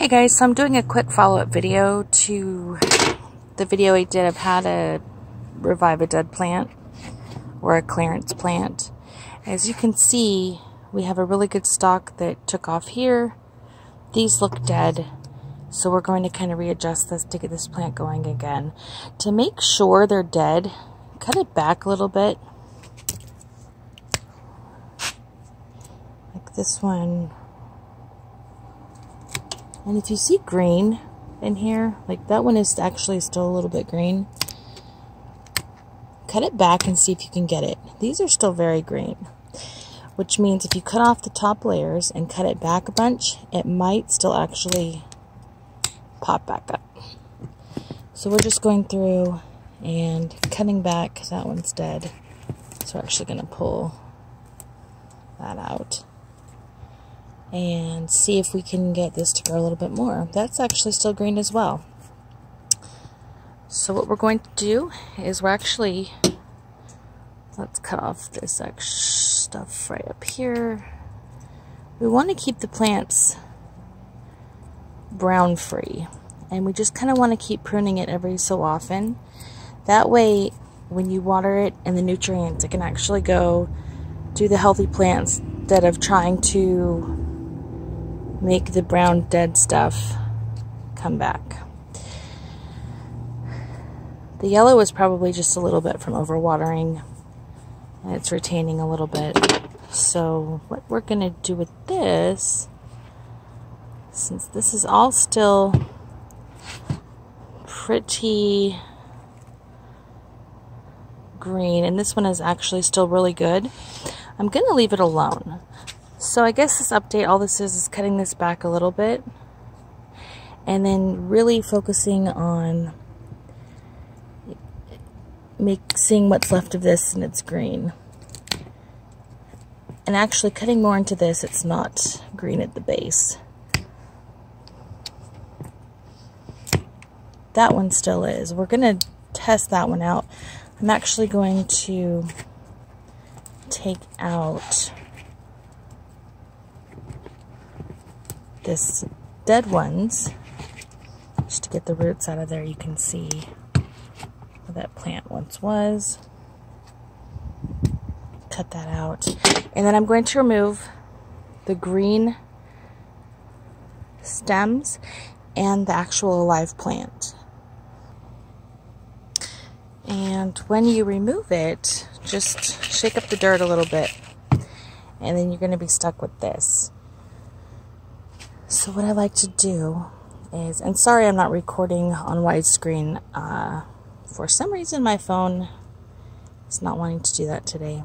Hey guys, so I'm doing a quick follow-up video to the video I did of how to revive a dead plant or a clearance plant. As you can see, we have a really good stalk that took off here. These look dead, so we're going to kind of readjust this to get this plant going again. To make sure they're dead, cut it back a little bit. Like this one. And if you see green in here, like that one is actually still a little bit green. Cut it back and see if you can get it. These are still very green, which means if you cut off the top layers and cut it back a bunch, it might still actually pop back up. So we're just going through and cutting back. That one's dead. So we're actually going to pull that out and see if we can get this to grow a little bit more. That's actually still green as well. So what we're going to do is let's cut off this extra stuff right up here. We want to keep the plants brown free, and we just kind of want to keep pruning it every so often. That way when you water it and the nutrients, it can actually go to the healthy plants instead of trying to make the brown dead stuff come back. The yellow is probably just a little bit from overwatering, and it's retaining a little bit. So what we're going to do with this, since this is all still pretty green, and this one is actually still really good, I'm going to leave it alone. So I guess this update, all this is cutting this back a little bit and then really focusing on seeing what's left of this and it's green. And actually cutting more into this, it's not green at the base. That one still is. We're going to test that one out. I'm actually going to take out this dead ones just to get the roots out of there. You can see where that plant once was. Cut that out, and then I'm going to remove the green stems and the actual live plant. And when you remove it, just shake up the dirt a little bit, and then you're going to be stuck with this. So what I like to do is, and sorry I'm not recording on widescreen, for some reason my phone is not wanting to do that today.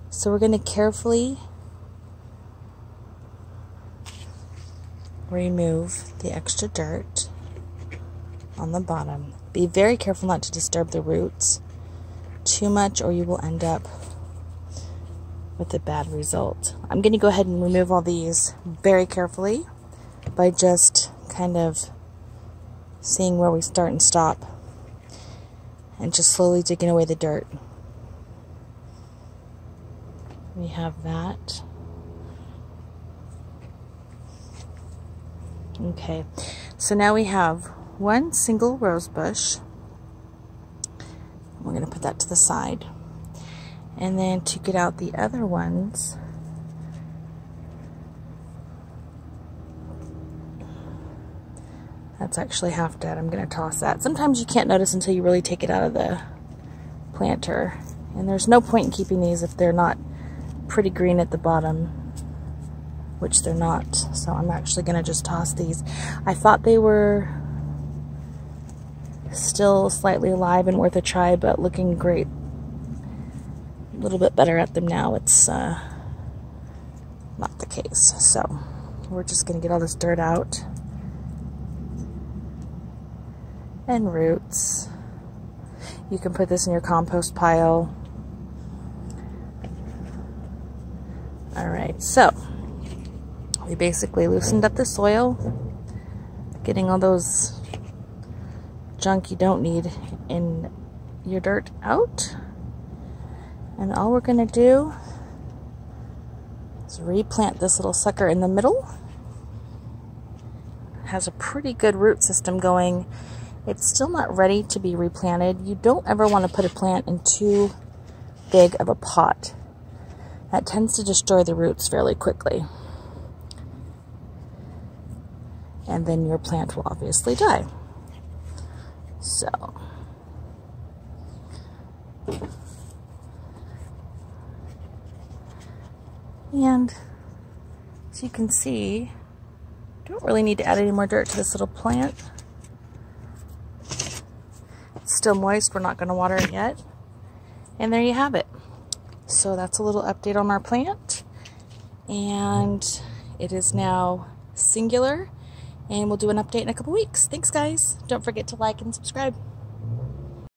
So we're going to carefully remove the extra dirt on the bottom. Be very careful not to disturb the roots too much, or you will end up with a bad result. I'm going to go ahead and remove all these very carefully by just kind of seeing where we start and stop and just slowly digging away the dirt. We have that. Okay, so now we have one single rose bush. We're going to put that to the side. And then to get out the other ones, that's actually half dead. I'm going to toss that. Sometimes you can't notice until you really take it out of the planter. And there's no point in keeping these if they're not pretty green at the bottom, which they're not. So I'm actually going to just toss these. I thought they were still slightly alive and worth a try, but looking great. A little bit better at them now. It's not the case. So we're just going to get all this dirt out and roots. You can put this in your compost pile. Alright, so we basically loosened up the soil, getting all those junk you don't need in your dirt out. And all we're going to do Let's replant this little sucker in the middle. Has a pretty good root system going. It's still not ready to be replanted. You don't ever want to put a plant in too big of a pot. That tends to destroy the roots fairly quickly. And then your plant will obviously die. So, and as you can see, don't really need to add any more dirt to this little plant. It's still moist, we're not going to water it yet. And there you have it. So that's a little update on our plant. And it is now singular. And we'll do an update in a couple weeks. Thanks, guys. Don't forget to like and subscribe.